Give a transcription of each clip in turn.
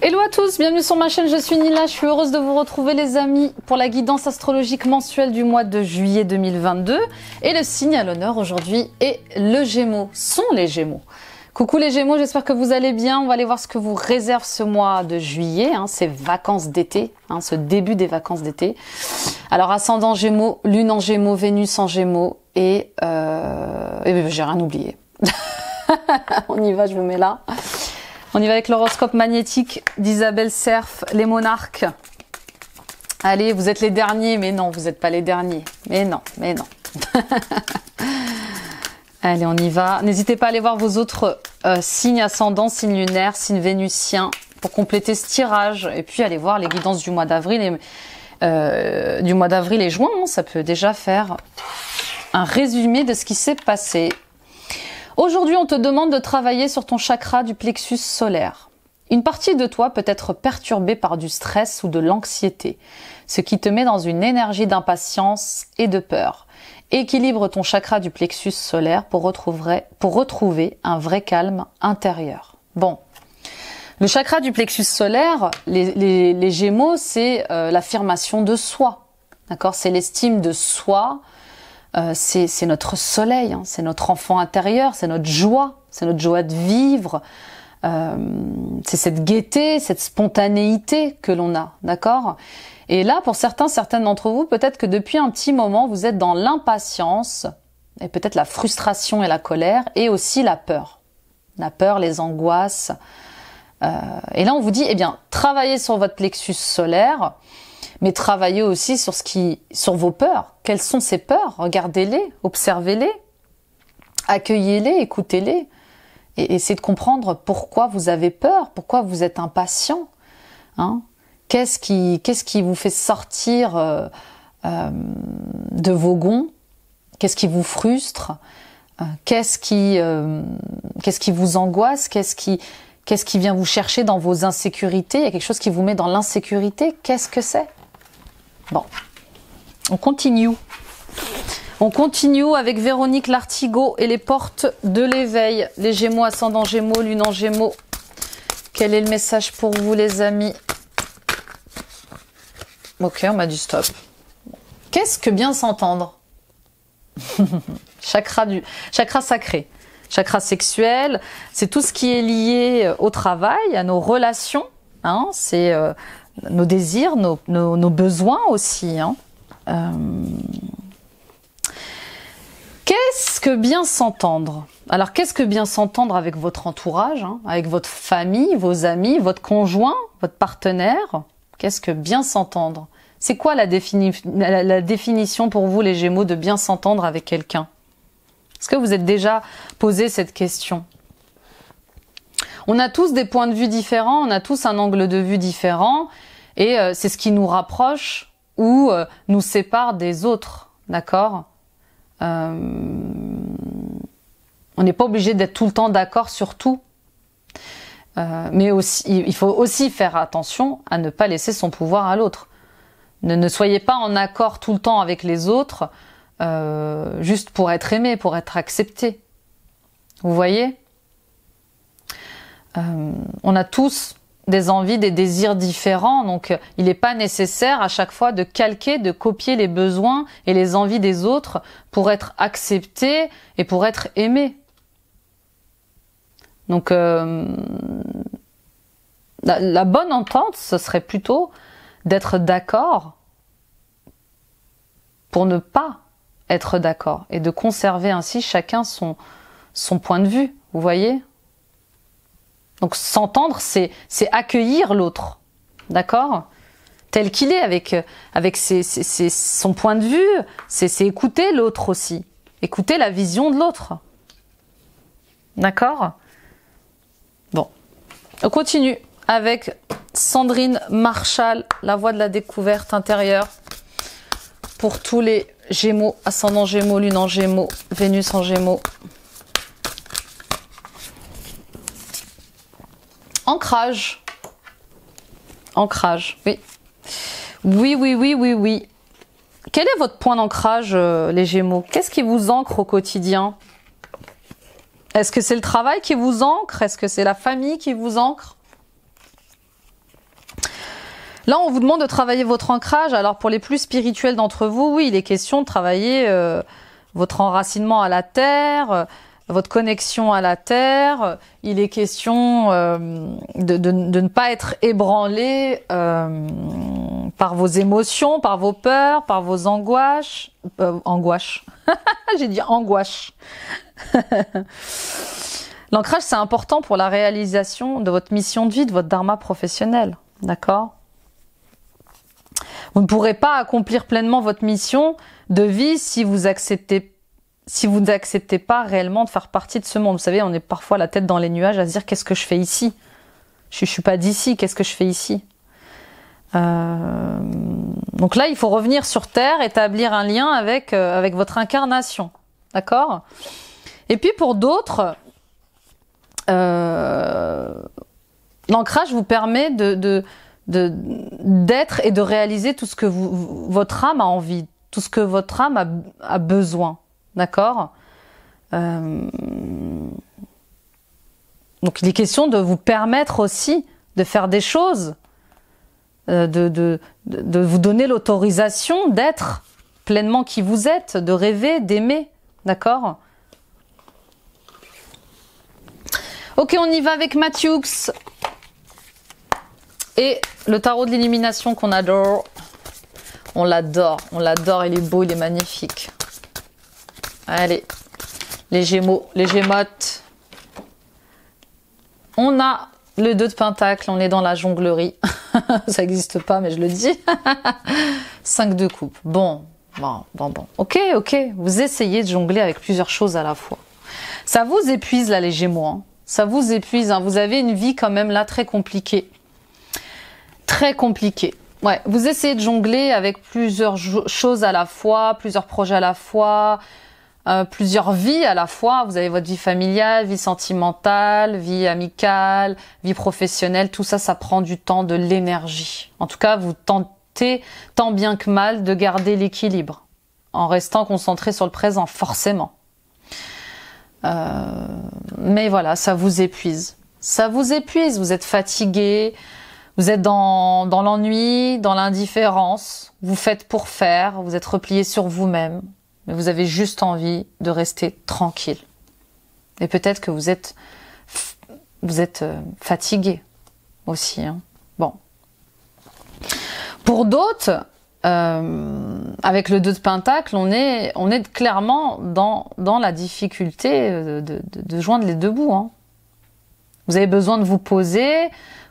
Hello à tous, bienvenue sur ma chaîne, je suis Nila, je suis heureuse de vous retrouver les amis pour la guidance astrologique mensuelle du mois de juillet 2022. Et le signe à l'honneur aujourd'hui est le Gémeaux, sont les Gémeaux. Coucou les Gémeaux, j'espère que vous allez bien. On va aller voir ce que vous réserve ce mois de juillet, ces vacances d'été, ce début des vacances d'été. Alors ascendant Gémeaux, Lune en Gémeaux, Vénus en Gémeaux et j'ai rien oublié. On y va, je vous mets là. On y va avec l'horoscope magnétique d'Isabelle Serf, les monarques. Allez, vous êtes les derniers, mais non, vous n'êtes pas les derniers. Mais non, mais non. Allez, on y va. N'hésitez pas à aller voir vos autres signes ascendants, signes lunaires, signes vénusiens, pour compléter ce tirage. Et puis, allez voir les guidances du mois d'avril et juin. Ça peut déjà faire un résumé de ce qui s'est passé. Aujourd'hui, on te demande de travailler sur ton chakra du plexus solaire. Une partie de toi peut être perturbée par du stress ou de l'anxiété, ce qui te met dans une énergie d'impatience et de peur. Équilibre ton chakra du plexus solaire pour retrouver un vrai calme intérieur. Bon, le chakra du plexus solaire, les Gémeaux, c'est l'affirmation de soi, d'accord? C'est l'estime de soi. C'est notre soleil, c'est notre enfant intérieur, c'est notre joie de vivre, c'est cette gaieté, cette spontanéité que l'on a, d'accord? Et là, pour certaines d'entre vous, peut-être que depuis un petit moment, vous êtes dans l'impatience, et peut-être la frustration et la colère, et aussi la peur, les angoisses. Et là, on vous dit, travaillez sur votre plexus solaire, mais travaillez aussi sur vos peurs. Quelles sont ces peurs? Regardez-les, observez-les, accueillez-les, écoutez-les, et essayez de comprendre pourquoi vous avez peur, pourquoi vous êtes impatient. Qu'est-ce qui vous fait sortir de vos gonds? Qu'est-ce qui vous frustre? Qu'est-ce qui vous angoisse? Qu'est-ce qui vient vous chercher dans vos insécurités? Il y a quelque chose qui vous met dans l'insécurité. Qu'est-ce que c'est? Bon, on continue. On continue avec Véronique Lartigot et les portes de l'éveil. Les Gémeaux, ascendant Gémeaux, Lune en Gémeaux. Quel est le message pour vous les amis? Ok, on m'a dit stop. Qu'est-ce que bien s'entendre? Chakra sacré. Chakra sexuel, c'est tout ce qui est lié au travail, à nos relations. C'est nos désirs, nos besoins aussi. Qu'est-ce que bien s'entendre? Alors, qu'est-ce que bien s'entendre avec votre entourage, avec votre famille, vos amis, votre conjoint, votre partenaire? Qu'est-ce que bien s'entendre? C'est quoi la définition pour vous, les Gémeaux, de bien s'entendre avec quelqu'un? Est-ce que vous êtes déjà posé cette question? On a tous des points de vue différents, on a tous un angle de vue différent, et c'est ce qui nous rapproche ou nous sépare des autres, d'accord? On n'est pas obligé d'être tout le temps d'accord sur tout, mais aussi, il faut aussi faire attention à ne pas laisser son pouvoir à l'autre. Ne soyez pas en accord tout le temps avec les autres, juste pour être aimé, pour être accepté. Vous voyez? On a tous des envies, des désirs différents, donc il n'est pas nécessaire à chaque fois de calquer, de copier les besoins et les envies des autres pour être accepté et pour être aimé. Donc la bonne entente, ce serait plutôt d'être d'accord pour ne pas être d'accord et de conserver ainsi chacun son point de vue, vous voyez? Donc s'entendre, c'est accueillir l'autre, d'accord? Tel qu'il est, avec son point de vue, c'est écouter l'autre aussi, écouter la vision de l'autre, d'accord? Bon, on continue avec Sandrine Marshall, la voie de la découverte intérieure, pour tous les Gémeaux, ascendant Gémeaux, Lune en Gémeaux, Vénus en Gémeaux. Ancrage. Ancrage, oui. Oui. Quel est votre point d'ancrage, les Gémeaux? Qu'est-ce qui vous ancre au quotidien? Est-ce que c'est le travail qui vous ancre? Est-ce que c'est la famille qui vous ancre? Là, on vous demande de travailler votre ancrage. Alors, pour les plus spirituels d'entre vous, oui, il est question de travailler votre enracinement à la terre, votre connexion à la terre. Il est question de ne pas être ébranlé par vos émotions, par vos peurs, par vos angoisses. Angoisses. J'ai dit angoisse. L'ancrage, c'est important pour la réalisation de votre mission de vie, de votre dharma professionnel. D'accord ? Vous ne pourrez pas accomplir pleinement votre mission de vie si vous n'acceptez pas réellement de faire partie de ce monde. Vous savez, on est parfois la tête dans les nuages à se dire qu'est-ce que je fais ici? Je suis pas d'ici, qu'est-ce que je fais ici? Donc là, il faut revenir sur Terre, établir un lien avec votre incarnation. D'accord? Et puis pour d'autres, l'ancrage vous permet d'être et de réaliser tout ce que votre âme a envie, tout ce que votre âme a besoin. D'accord? Donc il est question de vous permettre aussi de faire des choses, de vous donner l'autorisation d'être pleinement qui vous êtes, de rêver, d'aimer. D'accord? Ok, on y va avec Mathieux. Et le tarot de l'illumination qu'on adore. On l'adore, il est beau, il est magnifique. Allez, les Gémeaux, les Gémottes. On a le 2 de Pentacle, on est dans la jonglerie. Ça n'existe pas, mais je le dis. 5 de coupe. Bon. Ok. Vous essayez de jongler avec plusieurs choses à la fois. Ça vous épuise, là, les Gémeaux. Hein. Ça vous épuise. Hein. Vous avez une vie, quand même, là, très compliquée. Très compliquée. Ouais, vous essayez de jongler avec plusieurs choses à la fois, plusieurs projets à la fois, plusieurs vies à la fois. Vous avez votre vie familiale, vie sentimentale, vie amicale, vie professionnelle. Tout ça, ça prend du temps, de l'énergie. En tout cas, vous tentez tant bien que mal de garder l'équilibre en restant concentré sur le présent, forcément. Mais voilà, ça vous épuise. Ça vous épuise, vous êtes fatigué. Vous êtes dans l'ennui, dans l'indifférence, vous faites pour faire, vous êtes replié sur vous-même, mais vous avez juste envie de rester tranquille. Et peut-être que vous êtes fatigué aussi. Hein. Bon. Pour d'autres, avec le 2 de Pentacle, on est clairement dans la difficulté de joindre les deux bouts. Hein. Vous avez besoin de vous poser.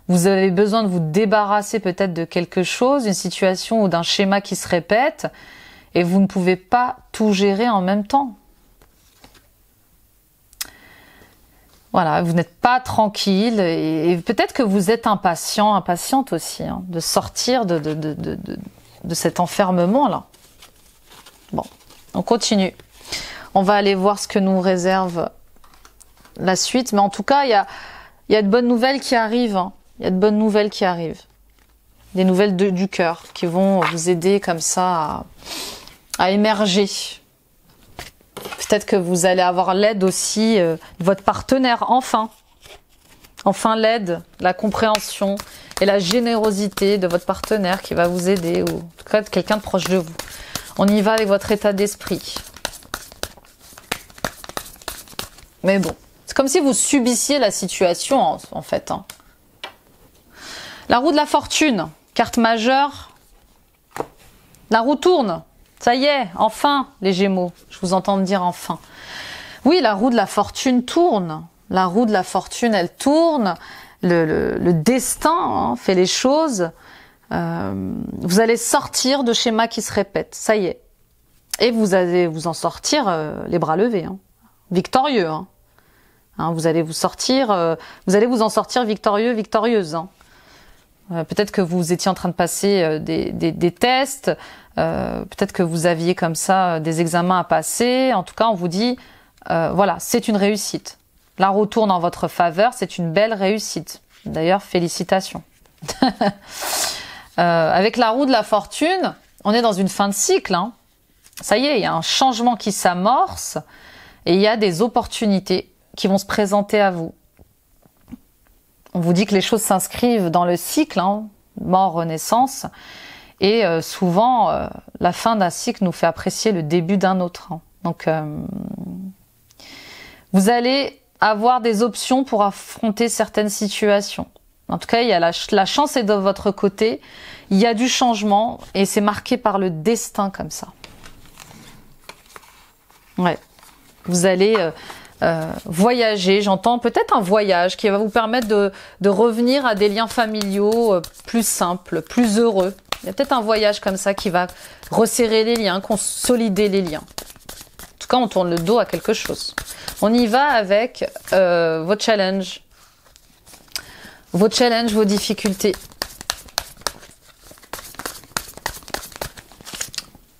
Vous avez besoin de vous débarrasser peut-être de quelque chose, d'une situation ou d'un schéma qui se répète, et vous ne pouvez pas tout gérer en même temps. Voilà, vous n'êtes pas tranquille, et peut-être que vous êtes impatiente aussi, hein, de sortir de cet enfermement-là. Bon, on continue. On va aller voir ce que nous réserve la suite, mais en tout cas, il y a de bonnes nouvelles qui arrivent, hein. Il y a de bonnes nouvelles qui arrivent. Des nouvelles du cœur qui vont vous aider comme ça à émerger. Peut-être que vous allez avoir l'aide aussi de votre partenaire, enfin. Enfin l'aide, la compréhension et la générosité de votre partenaire qui va vous aider, ou en tout cas de quelqu'un de proche de vous. On y va avec votre état d'esprit. Mais bon, c'est comme si vous subissiez la situation en fait. Hein. La roue de la fortune, carte majeure. La roue tourne. Ça y est, enfin, les Gémeaux. Je vous entends me dire enfin. Oui, la roue de la fortune tourne. La roue de la fortune, elle tourne. Le destin hein, fait les choses. Vous allez sortir de schémas qui se répètent. Ça y est. Et vous allez vous en sortir les bras levés. Hein. Victorieux. Hein. Hein, vous allez vous en sortir victorieux, victorieuse. Hein. Peut-être que vous étiez en train de passer des tests, peut-être que vous aviez comme ça des examens à passer. En tout cas, on vous dit, voilà, c'est une réussite. La roue tourne en votre faveur, c'est une belle réussite. D'ailleurs, félicitations. Avec la roue de la fortune, on est dans une fin de cycle. Hein. Ça y est, il y a un changement qui s'amorce et il y a des opportunités qui vont se présenter à vous. On vous dit que les choses s'inscrivent dans le cycle, hein, mort, renaissance. Et souvent, la fin d'un cycle nous fait apprécier le début d'un autre. Hein. Donc, vous allez avoir des options pour affronter certaines situations. En tout cas, il y a la chance est de votre côté. Il y a du changement et c'est marqué par le destin comme ça. Ouais. Vous allez voyager. J'entends peut-être un voyage qui va vous permettre de revenir à des liens familiaux plus simples, plus heureux. Il y a peut-être un voyage comme ça qui va resserrer les liens, consolider les liens. En tout cas, on tourne le dos à quelque chose. On y va avec vos challenges. Vos challenges, vos difficultés.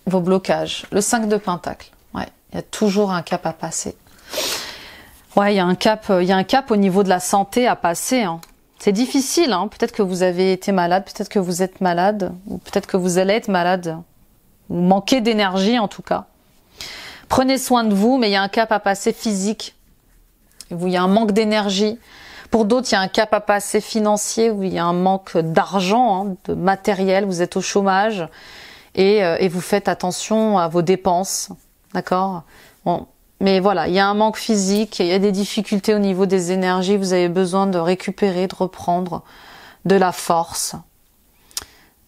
Vos blocages. Le 5 de Pentacle. Ouais, il y a toujours un cap à passer. Ouais, il y a un cap au niveau de la santé à passer. Hein. C'est difficile. Hein. Peut-être que vous avez été malade, peut-être que vous êtes malade, ou peut-être que vous allez être malade. Ou manquer d'énergie en tout cas. Prenez soin de vous, mais il y a un cap à passer physique. Il y a un manque d'énergie. Pour d'autres, il y a un cap à passer financier, où il y a un manque d'argent, hein, de matériel, vous êtes au chômage et vous faites attention à vos dépenses, d'accord? Bon, mais voilà, il y a un manque physique, il y a des difficultés au niveau des énergies, vous avez besoin de récupérer, de reprendre de la force.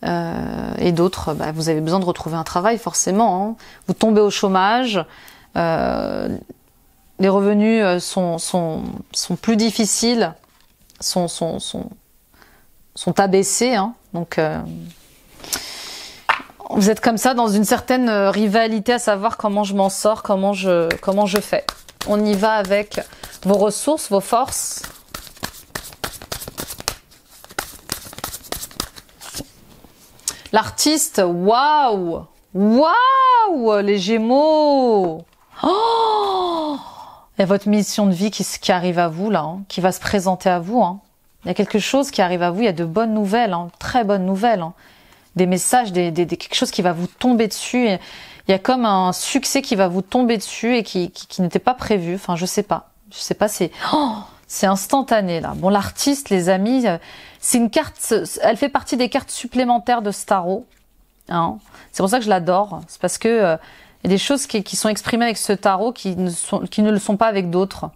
Et d'autres, bah, vous avez besoin de retrouver un travail forcément. Hein. Vous tombez au chômage, les revenus sont plus difficiles, sont abaissés. Hein. Donc vous êtes comme ça dans une certaine rivalité à savoir comment je m'en sors, comment je fais. On y va avec vos ressources, vos forces. L'artiste, waouh! Waouh! Les Gémeaux! Oh! Il y a votre mission de vie qui arrive à vous, là, hein, qui va se présenter à vous. Hein. Il y a quelque chose qui arrive à vous, il y a de bonnes nouvelles, hein, très bonnes nouvelles. Hein. Des messages, quelque chose qui va vous tomber dessus. Il y a comme un succès qui va vous tomber dessus et qui n'était pas prévu. Enfin, je sais pas. C'est instantané, là. Bon, l'artiste, les amis... C'est une carte, elle fait partie des cartes supplémentaires de ce tarot. Hein. C'est pour ça que je l'adore. C'est parce que il y a des choses qui sont exprimées avec ce tarot qui ne le sont pas avec d'autres.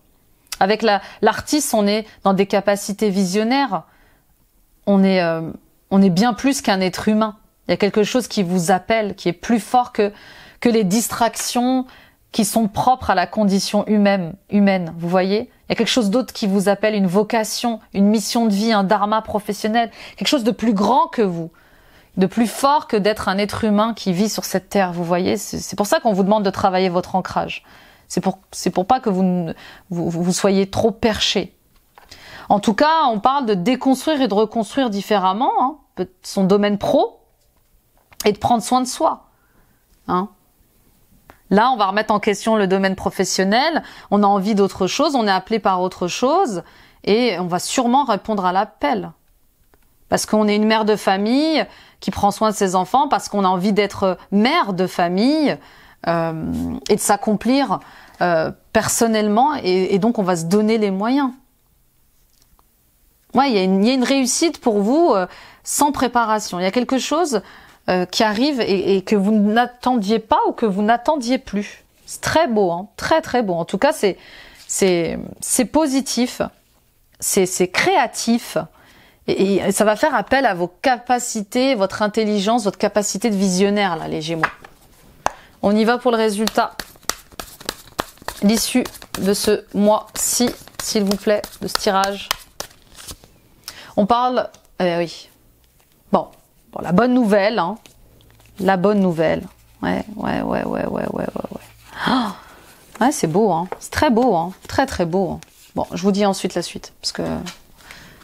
Avec l'artiste, on est dans des capacités visionnaires. On est bien plus qu'un être humain. Il y a quelque chose qui vous appelle, qui est plus fort que les distractions qui sont propres à la condition humaine. Vous voyez ? Il y a quelque chose d'autre qui vous appelle, une vocation, une mission de vie, un dharma professionnel, quelque chose de plus grand que vous, de plus fort que d'être un être humain qui vit sur cette terre, vous voyez. C'est pour ça qu'on vous demande de travailler votre ancrage. C'est pour pas que vous soyez trop perché. En tout cas, on parle de déconstruire et de reconstruire différemment, hein, son domaine pro, et de prendre soin de soi. Hein. Là, on va remettre en question le domaine professionnel, on a envie d'autre chose, on est appelé par autre chose, et on va sûrement répondre à l'appel. Parce qu'on est une mère de famille qui prend soin de ses enfants, parce qu'on a envie d'être mère de famille, et de s'accomplir personnellement, et donc on va se donner les moyens. Ouais, il y a une réussite pour vous sans préparation. Il y a quelque chose... qui arrive et que vous n'attendiez pas ou que vous n'attendiez plus. C'est très beau, hein, très très beau. En tout cas, c'est positif, c'est créatif et ça va faire appel à vos capacités, votre intelligence, votre capacité de visionnaire, là, les Gémeaux. On y va pour le résultat. L'issue de ce mois-ci, s'il vous plaît, de ce tirage. On parle... oui. Bon, la bonne nouvelle, hein. La bonne nouvelle. Ouais. Oh, ouais, c'est beau, hein. C'est très beau, hein. Très très beau. Hein. Bon, je vous dis ensuite la suite, parce que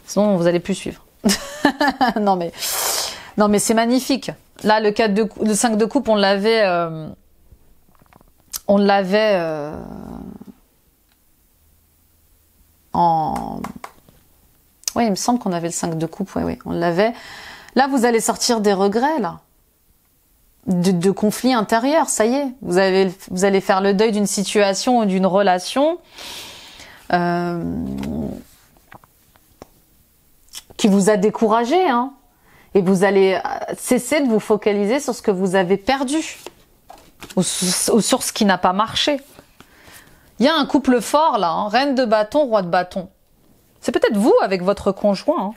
sinon vous allez plus suivre. non mais c'est magnifique. Là, le 5 de coupe, on l'avait en... Oui, il me semble qu'on avait le 5 de coupe, oui, on l'avait. Là, vous allez sortir des regrets, là. De conflits intérieurs, ça y est. Vous allez faire le deuil d'une situation ou d'une relation qui vous a découragé, hein. Et vous allez cesser de vous focaliser sur ce que vous avez perdu ou sur ce qui n'a pas marché. Il y a un couple fort là, hein, reine de bâton, roi de bâton. C'est peut-être vous avec votre conjoint. Hein.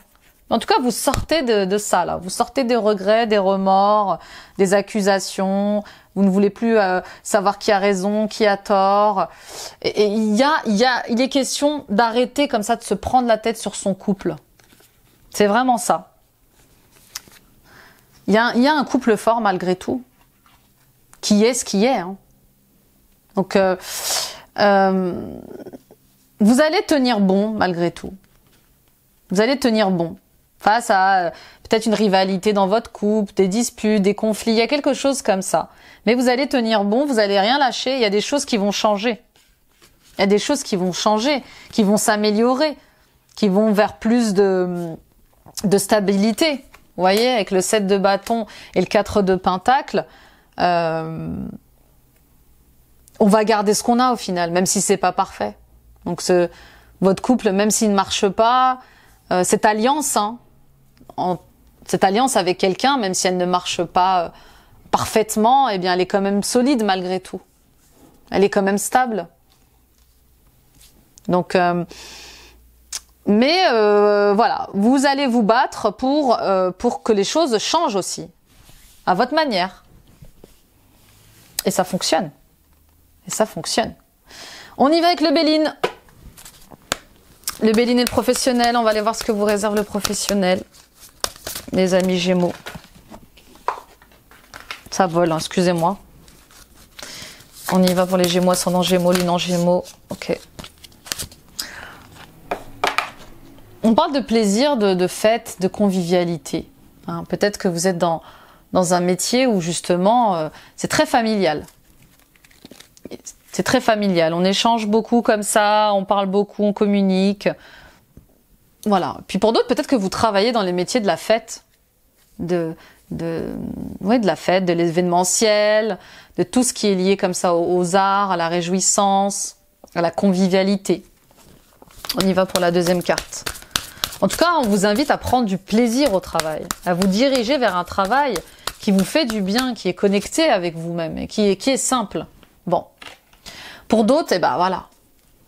En tout cas, vous sortez de ça là. Vous sortez des regrets, des remords, des accusations. Vous ne voulez plus savoir qui a raison, qui a tort. Et il est question d'arrêter comme ça de se prendre la tête sur son couple. C'est vraiment ça. Il y a un couple fort malgré tout, qui est ce qui est. Hein. Donc, vous allez tenir bon malgré tout. Vous allez tenir bon face à peut-être une rivalité dans votre couple, des disputes, des conflits. Il y a quelque chose comme ça. Mais vous allez tenir bon, vous allez rien lâcher. Il y a des choses qui vont changer. Il y a des choses qui vont changer, qui vont s'améliorer, qui vont vers plus de stabilité. Vous voyez, avec le 7 de bâton et le 4 de pentacle, on va garder ce qu'on a au final, même si c'est pas parfait. Donc votre couple, même s'il ne marche pas, cette alliance, hein, cette alliance avec quelqu'un, même si elle ne marche pas parfaitement, eh bien, elle est quand même solide malgré tout. Elle est quand même stable. Donc, voilà, vous allez vous battre pour que les choses changent aussi, à votre manière. Et ça fonctionne. Et ça fonctionne. On y va avec le Béline. Le Béline et le professionnel. On va aller voir ce que vous réserve le professionnel. Les amis Gémeaux. Ça vole, hein, excusez-moi. On y va pour les Gémeaux, ascendant Gémeaux, Lune en Gémeaux. Ok. On parle de plaisir, de fête, de convivialité. Hein, peut-être que vous êtes dans un métier où justement c'est très familial. C'est très familial. On échange beaucoup comme ça, on parle beaucoup, on communique. Voilà. Puis pour d'autres, peut-être que vous travaillez dans les métiers de la fête, de la fête, de l'événementiel, de tout ce qui est lié comme ça aux arts, à la réjouissance, à la convivialité. On y va pour la deuxième carte. En tout cas, on vous invite à prendre du plaisir au travail, à vous diriger vers un travail qui vous fait du bien, qui est connecté avec vous-même et qui est simple. Bon. Pour d'autres, eh ben voilà,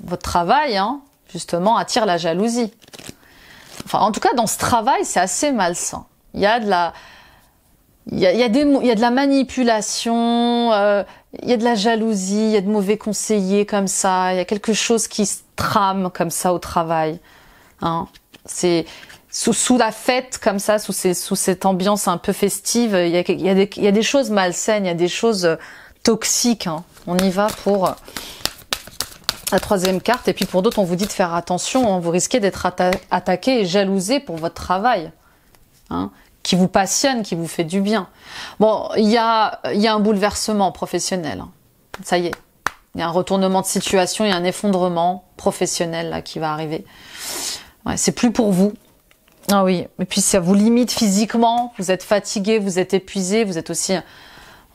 votre travail, hein, justement, attire la jalousie. Enfin, en tout cas, dans ce travail, c'est assez malsain. Il y a de la, il y a de la manipulation, il y a de la jalousie, il y a de mauvais conseillers comme ça. Il y a quelque chose qui se trame comme ça au travail. Hein. C'est sous la fête comme ça, sous cette ambiance un peu festive. Il y a des choses malsaines, il y a des choses toxiques. Hein. On y va pour la troisième carte. Et puis pour d'autres, on vous dit de faire attention. Hein. Vous risquez d'être attaqué et jalousé pour votre travail, hein, qui vous passionne, qui vous fait du bien. Bon, il y a un bouleversement professionnel. Hein. Ça y est. Il y a un retournement de situation, il y a un effondrement professionnel là, qui va arriver. Ouais, c'est plus pour vous. Ah oui. Et puis ça vous limite physiquement. Vous êtes fatigué, vous êtes épuisé, vous êtes aussi...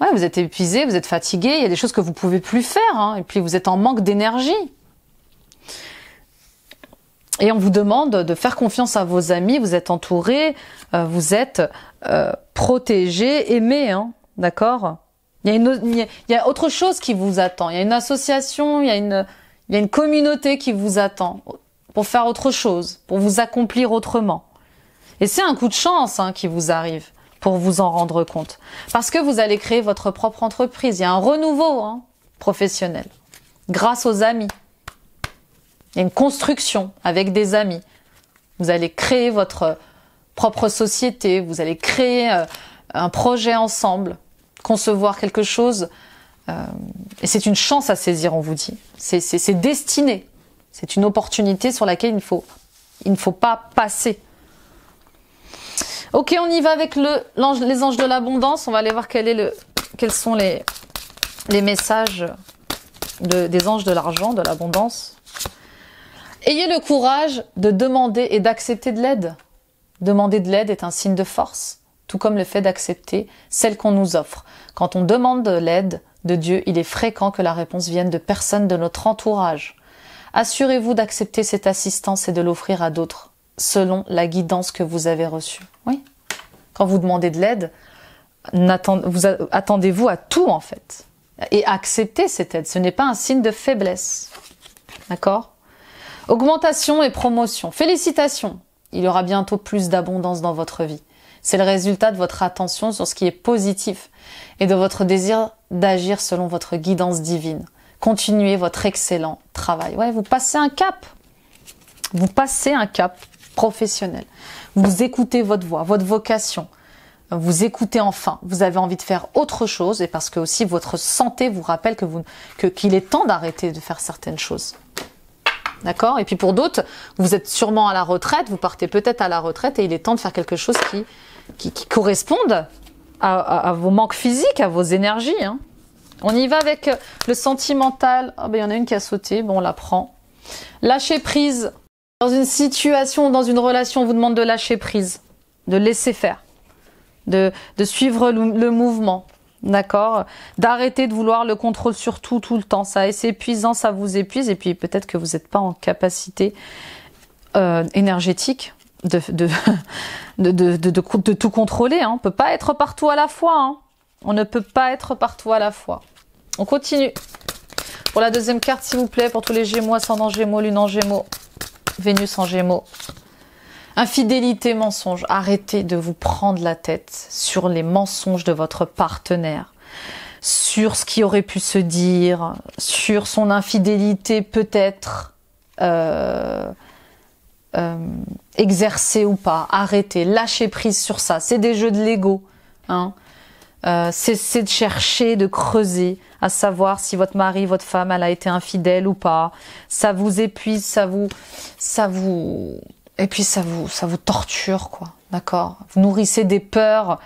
Ouais, vous êtes épuisé, vous êtes fatigué, il y a des choses que vous pouvez plus faire, hein, et puis vous êtes en manque d'énergie. Et on vous demande de faire confiance à vos amis, vous êtes entouré, vous êtes protégé, aimé, hein, d'accord ? Il y a autre chose qui vous attend, il y a une association, il y a une communauté qui vous attend pour faire autre chose, pour vous accomplir autrement. Et c'est un coup de chance, hein, qui vous arrive. Pour vous en rendre compte. Parce que vous allez créer votre propre entreprise. Il y a un renouveau, hein, professionnel. Grâce aux amis. Il y a une construction avec des amis. Vous allez créer votre propre société. Vous allez créer un projet ensemble. Concevoir quelque chose. Et c'est une chance à saisir, on vous dit. C'est destiné. C'est une opportunité sur laquelle il ne faut pas passer. Ok, on y va avec les anges de l'abondance. On va aller voir quels sont les messages des anges de l'argent, de l'abondance. Ayez le courage de demander et d'accepter de l'aide. Demander de l'aide est un signe de force, tout comme le fait d'accepter celle qu'on nous offre. Quand on demande de l'aide de Dieu, il est fréquent que la réponse vienne de personnes de notre entourage. Assurez-vous d'accepter cette assistance et de l'offrir à d'autres, selon la guidance que vous avez reçue. Oui, Quand vous demandez de l'aide, attendez-vous à tout en fait. Et acceptez cette aide. Ce n'est pas un signe de faiblesse. D'accord? Augmentation et promotion. Félicitations. Il y aura bientôt plus d'abondance dans votre vie. C'est le résultat de votre attention sur ce qui est positif et de votre désir d'agir selon votre guidance divine. Continuez votre excellent travail. Ouais, vous passez un cap. Vous passez un cap professionnel. Vous écoutez votre voix, votre vocation. Vous écoutez enfin. Vous avez envie de faire autre chose et parce que aussi votre santé vous rappelle qu'il est temps d'arrêter de faire certaines choses. D'accord? Et puis pour d'autres, vous êtes sûrement à la retraite, vous partez peut-être à la retraite et il est temps de faire quelque chose qui corresponde à vos manques physiques, à vos énergies. Hein. On y va avec le sentimental. Ah ben, il y en a une qui a sauté, bon on la prend. Lâcher prise. Dans une situation, dans une relation, on vous demande de lâcher prise, de laisser faire, de suivre le mouvement. D'accord? D'arrêter de vouloir le contrôle sur tout le temps. Ça c'est épuisant, ça vous épuise. Et puis peut-être que vous n'êtes pas en capacité énergétique de tout contrôler. Hein. On ne peut pas être partout à la fois. Hein. On ne peut pas être partout à la fois. On continue. Pour la deuxième carte, s'il vous plaît, pour tous les Gémeaux, ascendant Gémeaux, Lune en Gémeaux, Vénus en Gémeaux. Infidélité, mensonge. Arrêtez de vous prendre la tête sur les mensonges de votre partenaire, sur ce qui aurait pu se dire, sur son infidélité peut-être exercée ou pas. Arrêtez, lâchez prise sur ça. C'est des jeux de l'ego. Hein. Cessez de chercher, de creuser, à savoir si votre mari, votre femme, elle a été infidèle ou pas. Ça vous épuise, et puis ça vous torture, quoi. D'accord? Vous nourrissez des peurs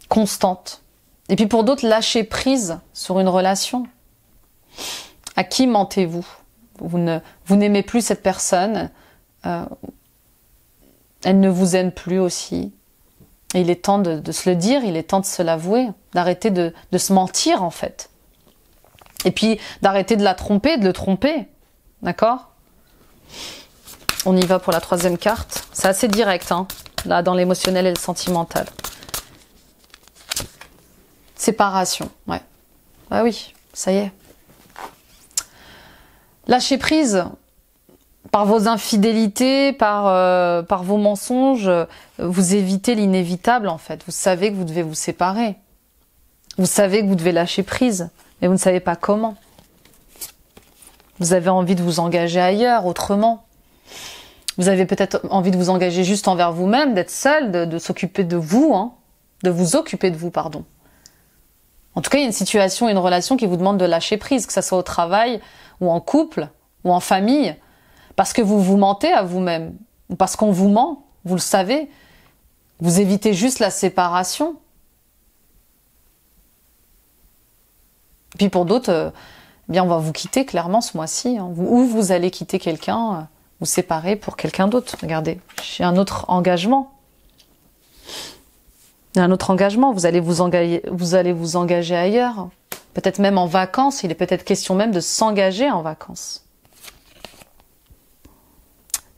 constantes. Et puis pour d'autres, lâchez prise sur une relation. À qui mentez-vous? Vous n'aimez plus cette personne. Elle ne vous aime plus aussi. Et il est temps de se le dire, il est temps de se l'avouer, d'arrêter de se mentir en fait. Et puis d'arrêter de la tromper, de le tromper. D'accord? On y va pour la troisième carte. C'est assez direct, hein, là, dans l'émotionnel et le sentimental. Séparation, ouais. Ah oui, ça y est. Lâcher prise par vos infidélités, par vos mensonges, vous évitez l'inévitable, en fait. Vous savez que vous devez vous séparer. Vous savez que vous devez lâcher prise, mais vous ne savez pas comment. Vous avez envie de vous engager ailleurs, autrement. Vous avez peut-être envie de vous engager juste envers vous-même, d'être seul, de s'occuper de vous, hein, de vous occuper de vous, pardon. En tout cas, il y a une situation, une relation qui vous demande de lâcher prise, que ce soit au travail, ou en couple, ou en famille, parce que vous vous mentez à vous-même, ou parce qu'on vous ment, vous le savez. Vous évitez juste la séparation. Et puis pour d'autres, bien on va vous quitter clairement ce mois-ci, hein. Ou vous allez quitter quelqu'un, vous séparer pour quelqu'un d'autre. Regardez, j'ai un autre engagement. Il y a un autre engagement, vous allez vous engager ailleurs. Peut-être même en vacances, il est peut-être question même de s'engager en vacances.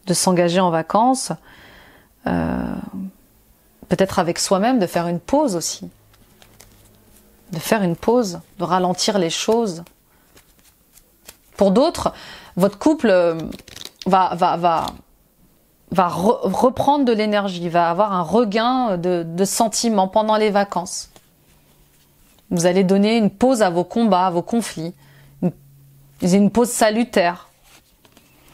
De s'engager en vacances, peut-être avec soi-même, de faire une pause aussi. De faire une pause, de ralentir les choses. Pour d'autres, votre couple va reprendre de l'énergie, va avoir un regain de sentiments pendant les vacances. Vous allez donner une pause à vos combats, à vos conflits. Une pause salutaire.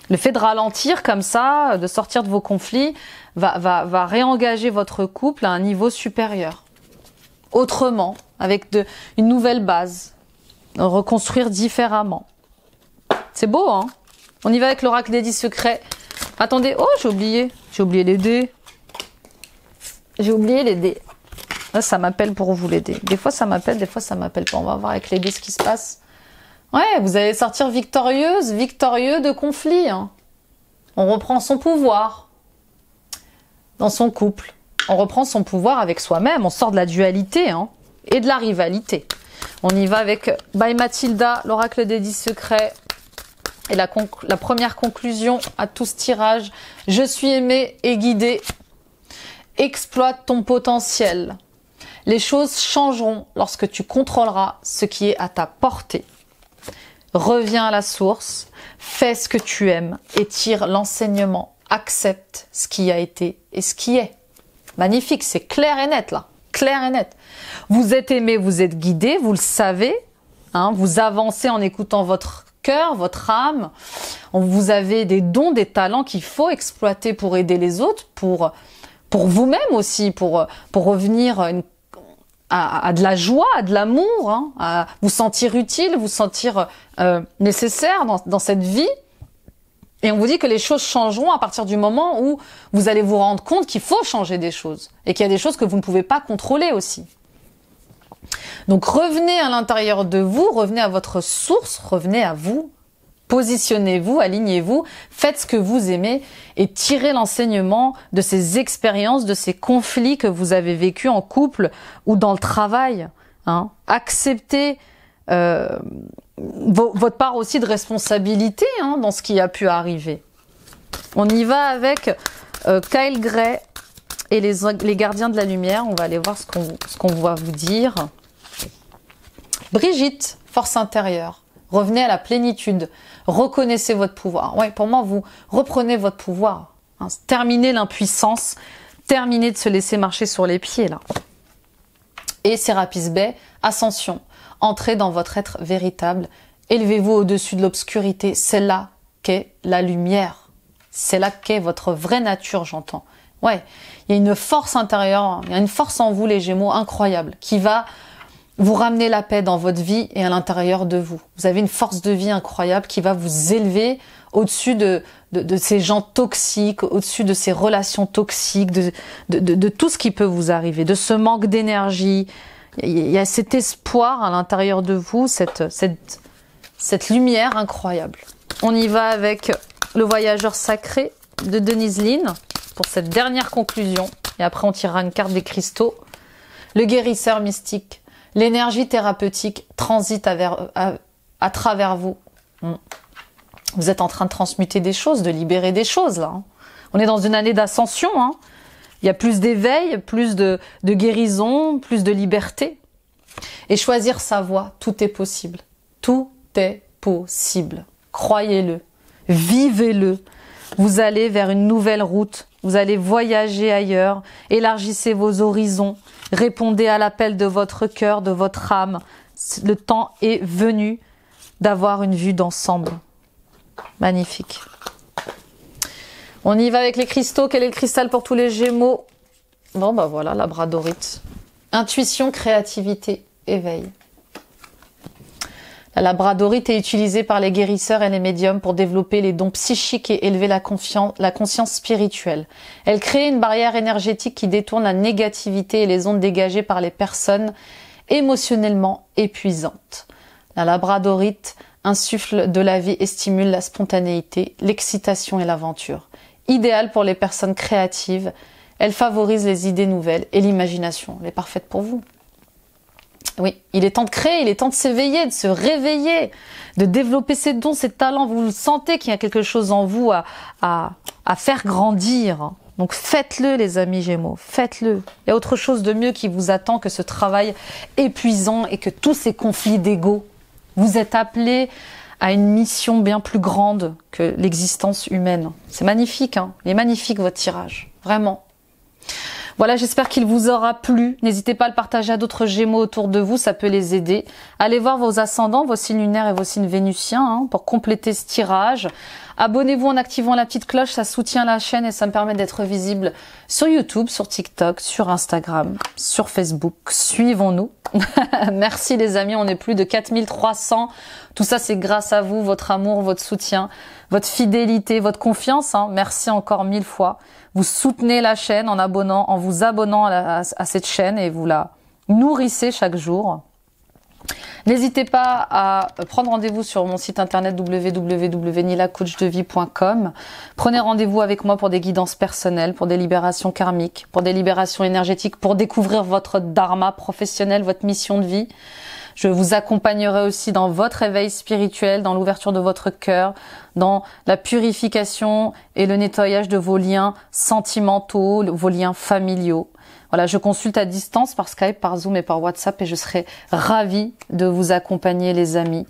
Le fait de ralentir comme ça, de sortir de vos conflits, va réengager votre couple à un niveau supérieur. Autrement, avec une nouvelle base. Reconstruire différemment. C'est beau, hein? On y va avec l'oracle des 10 secrets. Attendez, oh, j'ai oublié les dés. J'ai oublié les dés. Là, ça m'appelle pour vous les dés. Des fois, ça m'appelle, des fois, ça m'appelle pas. On va voir avec les dés ce qui se passe. Ouais, vous allez sortir victorieux de conflit. Hein. On reprend son pouvoir dans son couple. On reprend son pouvoir avec soi-même. On sort de la dualité, hein, et de la rivalité. On y va avec By Mathilda, l'oracle des 10 secrets. Et la première conclusion à tout ce tirage, je suis aimée et guidée. Exploite ton potentiel. Les choses changeront lorsque tu contrôleras ce qui est à ta portée. Reviens à la source, fais ce que tu aimes et tire l'enseignement. Accepte ce qui a été et ce qui est. Magnifique, c'est clair et net là, clair et net. Vous êtes aimé, vous êtes guidé, vous le savez. Vous avancez en écoutant votre cœur, votre âme. Vous avez des dons, des talents qu'il faut exploiter pour aider les autres, pour vous-même aussi, pour revenir à de la joie, à de l'amour, à vous sentir utile, vous sentir nécessaire dans cette vie. Et on vous dit que les choses changeront à partir du moment où vous allez vous rendre compte qu'il faut changer des choses et qu'il y a des choses que vous ne pouvez pas contrôler aussi. Donc revenez à l'intérieur de vous, revenez à votre source, revenez à vous, positionnez-vous, alignez-vous, faites ce que vous aimez et tirez l'enseignement de ces expériences, de ces conflits que vous avez vécus en couple ou dans le travail. Acceptez votre part aussi de responsabilité dans ce qui a pu arriver. On y va avec Kyle Gray et les gardiens de la lumière. On va aller voir ce qu'on va vous dire. Brigitte, force intérieure. Revenez à la plénitude. Reconnaissez votre pouvoir. Ouais, pour moi, vous reprenez votre pouvoir. Terminez l'impuissance. Terminez de se laisser marcher sur les pieds, là. Et Sérapis Bey, ascension. Entrez dans votre être véritable. Élevez-vous au-dessus de l'obscurité. C'est là qu'est la lumière. C'est là qu'est votre vraie nature, j'entends. Ouais, il y a une force intérieure, il y a une force en vous, les Gémeaux, incroyable, qui va vous ramener la paix dans votre vie et à l'intérieur de vous. Vous avez une force de vie incroyable qui va vous élever au-dessus de ces gens toxiques, au-dessus de ces relations toxiques, de tout ce qui peut vous arriver, de ce manque d'énergie. Il y a cet espoir à l'intérieur de vous, cette lumière incroyable. On y va avec le voyageur sacré de Denise Linn pour cette dernière conclusion. Et après, on tirera une carte des cristaux. Le guérisseur mystique. L'énergie thérapeutique transite à travers vous. Vous êtes en train de transmuter des choses, de libérer des choses là. On est dans une année d'ascension. Il y a plus d'éveil, plus de guérison, plus de liberté. Et choisir sa voie, tout est possible. Tout est possible. Croyez-le. Vivez-le. Vous allez vers une nouvelle route. Vous allez voyager ailleurs. Élargissez vos horizons. Répondez à l'appel de votre cœur, de votre âme. Le temps est venu d'avoir une vue d'ensemble. Magnifique. On y va avec les cristaux. Quel est le cristal pour tous les Gémeaux? Bon, bah voilà, labradorite. Intuition, créativité, éveil. La labradorite est utilisée par les guérisseurs et les médiums pour développer les dons psychiques et élever la conscience spirituelle. Elle crée une barrière énergétique qui détourne la négativité et les ondes dégagées par les personnes émotionnellement épuisantes. La labradorite insuffle de la vie et stimule la spontanéité, l'excitation et l'aventure. Idéale pour les personnes créatives, elle favorise les idées nouvelles et l'imagination. Elle est parfaite pour vous. Oui, il est temps de créer, il est temps de s'éveiller, de se réveiller, de développer ses dons, ses talents. Vous sentez qu'il y a quelque chose en vous à faire grandir. Donc faites-le les amis Gémeaux, faites-le. Il y a autre chose de mieux qui vous attend que ce travail épuisant et que tous ces conflits d'ego. Vous êtes appelés à une mission bien plus grande que l'existence humaine. C'est magnifique, il est magnifique votre tirage, vraiment. Voilà, j'espère qu'il vous aura plu. N'hésitez pas à le partager à d'autres Gémeaux autour de vous, ça peut les aider. Allez voir vos ascendants, vos signes lunaires et vos signes vénusiens pour compléter ce tirage. Abonnez-vous en activant la petite cloche, ça soutient la chaîne et ça me permet d'être visible sur YouTube, sur TikTok, sur Instagram, sur Facebook. Suivons-nous. Merci les amis, on est plus de 4300. Tout ça c'est grâce à vous, votre amour, votre soutien, votre fidélité, votre confiance. Merci encore 1000 fois. Vous soutenez la chaîne en vous abonnant à cette chaîne et vous la nourrissez chaque jour. N'hésitez pas à prendre rendez-vous sur mon site internet www.nilacoachdevie.com. Prenez rendez-vous avec moi pour des guidances personnelles, pour des libérations karmiques, pour des libérations énergétiques, pour découvrir votre dharma professionnel, votre mission de vie. Je vous accompagnerai aussi dans votre éveil spirituel, dans l'ouverture de votre cœur, dans la purification et le nettoyage de vos liens sentimentaux, vos liens familiaux. Voilà, je consulte à distance par Skype, par Zoom et par WhatsApp et je serai ravie de vous accompagner les amis.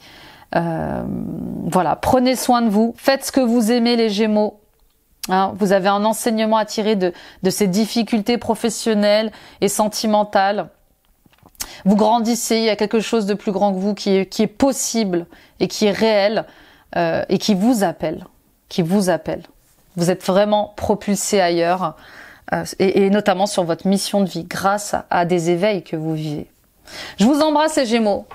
Voilà, prenez soin de vous, faites ce que vous aimez les Gémeaux. Hein, vous avez un enseignement à tirer de ces difficultés professionnelles et sentimentales. Vous grandissez, il y a quelque chose de plus grand que vous qui est possible et qui est réel et qui vous appelle. Vous êtes vraiment propulsé ailleurs et notamment sur votre mission de vie grâce à des éveils que vous vivez. Je vous embrasse les Gémeaux.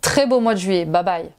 Très beau mois de juillet. Bye bye.